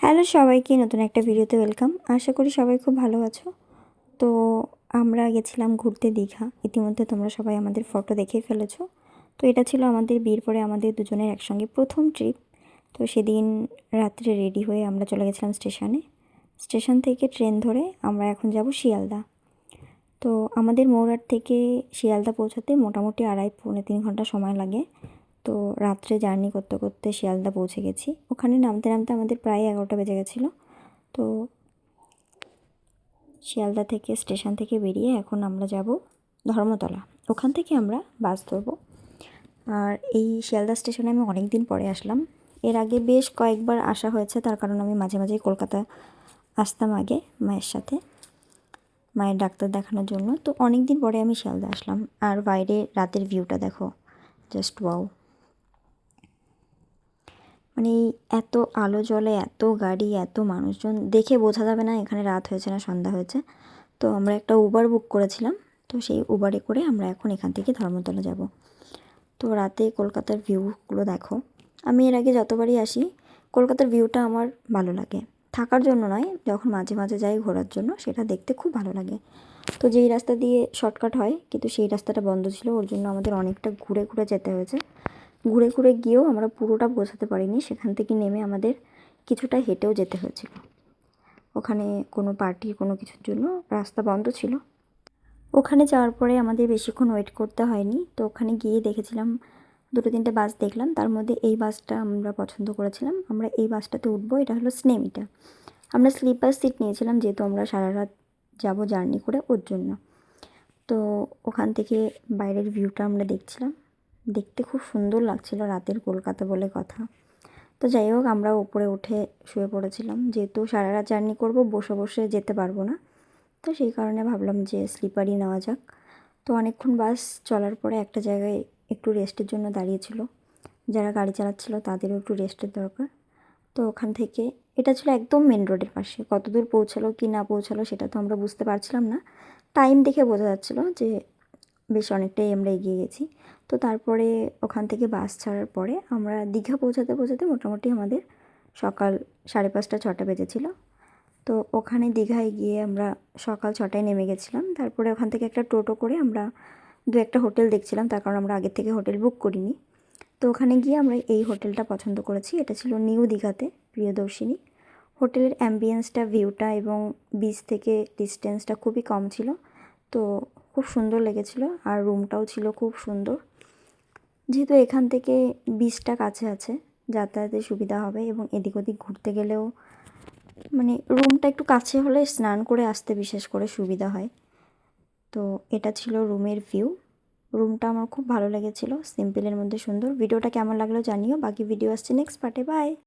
Hello সবাইকে, নতুন একটা ভিডিওতে ওয়েলকাম। আশা করি সবাই খুব ভালো আছো। তো আমরা গেছিলাম ঘুরতে দীঘা। ইতিমধ্যে তোমরা সবাই আমাদের ফটো দেখেই ফেলেছো। তো এটা ছিল আমাদের বিয়ের পরে আমাদের দুজনের একসঙ্গে প্রথম ট্রিপ। তো সেদিন রাত্রে রেডি হয়ে আমরা চলে গেছিলাম স্টেশনে। স্টেশন থেকে ট্রেন ধরে আমরা এখন যাব শিয়ালদা। তো আমাদের মৌরাট থেকে শিয়ালদা পৌঁছাতে মোটামুটি 2.5-3 ঘন্টা সময় লাগে। তো রাত্রে জার্নি করতে করতে শিয়ালদা পৌঁছে গেছি। ওখানে নামতে নামতে আমাদের প্রায় 11টা বেজে গেছিলো। তো শিয়ালদা থেকে স্টেশন থেকে বেরিয়ে এখন আমরা যাব ধর্মতলা। ওখান থেকে আমরা বাস ধরবো। আর এই শিয়ালদা স্টেশনে আমি অনেক দিন পরে আসলাম। এর আগে বেশ কয়েকবার আসা হয়েছে, তার কারণ আমি মাঝে মাঝেই কলকাতা আসতাম আগে মায়ের সাথে, মায়ের ডাক্তার দেখানোর জন্য। তো অনেক দিন পরে আমি শিয়ালদা আসলাম। আর বাইরে রাতের ভিউটা দেখো, জাস্ট ওয়াও। মানে এত আলো জ্বলে, এত গাড়ি, এত মানুষজন, দেখে বোঝা যাবে না এখানে রাত হয়েছে না সন্ধ্যা হয়েছে। তো আমরা একটা উবার বুক করেছিলাম। তো সেই উবারে করে আমরা এখন এখান থেকে ধর্মতলা যাব। তো রাতে কলকাতার ভিউগুলো দেখো। আমি এর আগে যতবারই আসি কলকাতার ভিউটা আমার ভালো লাগে, থাকার জন্য নয়, যখন মাঝে মাঝে যাই ঘোরার জন্য সেটা দেখতে খুব ভালো লাগে। তো যেই রাস্তা দিয়ে শর্টকাট হয়, কিন্তু সেই রাস্তাটা বন্ধ ছিল, ওর জন্য আমাদের অনেকটা ঘুরে ঘুরে যেতে হয়েছে। ঘুরে ঘুরে গিয়েও আমরা পুরোটা বোঝাতে পারিনি। সেখান থেকে নেমে আমাদের কিছুটা হেঁটেও যেতে হয়েছিল। ওখানে কোনো পার্টি কোনো কিছুর জন্য রাস্তা বন্ধ ছিল। ওখানে যাওয়ার পরে আমাদের বেশিক্ষণ ওয়েট করতে হয়নি। তো ওখানে গিয়ে দেখেছিলাম 2-3টে বাস দেখলাম, তার মধ্যে এই বাসটা আমরা পছন্দ করেছিলাম। আমরা এই বাসটাতে উঠবো। এটা হলো স্নেমিটা। আমরা স্লিপার সিট নিয়েছিলাম, যেহেতু আমরা সারা রাত যাবো জার্নি করে, ওর জন্য। তো ওখান থেকে বাইরের ভিউটা আমরা দেখছিলাম, দেখতে খুব সুন্দর লাগছিল, রাতের কলকাতা বলে কথা। তো যাই হোক, আমরা উপরে উঠে শুয়ে পড়েছিলাম, যেহেতু সারা রাত জার্নি করবো, বসে বসে যেতে পারবো না। তো সেই কারণে ভাবলাম যে স্লিপারই নেওয়া যাক। তো অনেকক্ষণ বাস চলার পরে একটা জায়গায় একটু রেস্টের জন্য দাঁড়িয়েছিল। যারা গাড়ি চালাচ্ছিল তাদেরও একটু রেস্টের দরকার। তো ওখান থেকে, এটা ছিল একদম মেন রোডের পাশে, কত দূর পৌঁছালো কি না পৌঁছালো সেটা তো আমরা বুঝতে পারছিলাম না। টাইম দেখে বোঝা যাচ্ছিলো যে বেশ অনেকটাই আমরা এগিয়ে গেছি। তো তারপরে ওখান থেকে বাস ছাড়ার পরে আমরা দীঘা পৌঁছাতে পৌঁছাতে মোটামুটি আমাদের সকাল 5:30-6টা বেজেছিল। তো ওখানে দীঘায় গিয়ে আমরা সকাল 6টায় নেমে গেছিলাম। তারপরে ওখান থেকে একটা টোটো করে আমরা 2-একটা হোটেল দেখছিলাম, তার কারণ আমরা আগের থেকে হোটেল বুক করিনি। তো ওখানে গিয়ে আমরা এই হোটেলটা পছন্দ করেছি। এটা ছিল নিউ দীঘাতে, প্রিয়দর্শিনী। হোটেলের অ্যাম্বিয়েন্সটা, ভিউটা এবং বিচ থেকে ডিস্টেন্সটা খুবই কম ছিল। তো খুব সুন্দর লেগেছিলো। আর রুমটাও ছিল খুব সুন্দর। যেহেতু এখান থেকে বিচটা কাছে আছে, যাতায়াতের সুবিধা হবে, এবং এদিক ওদিক ঘুরতে গেলেও মানে রুমটা একটু কাছে হলে স্নান করে আসতে বিশেষ করে সুবিধা হয়। তো এটা ছিল রুমের ভিউ। রুমটা আমার খুব ভালো লেগেছিলো, সিম্পলের মধ্যে সুন্দর। ভিডিওটা কেমন লাগলো জানিও। বাকি ভিডিও আসছে নেক্সট পার্টে। বাই।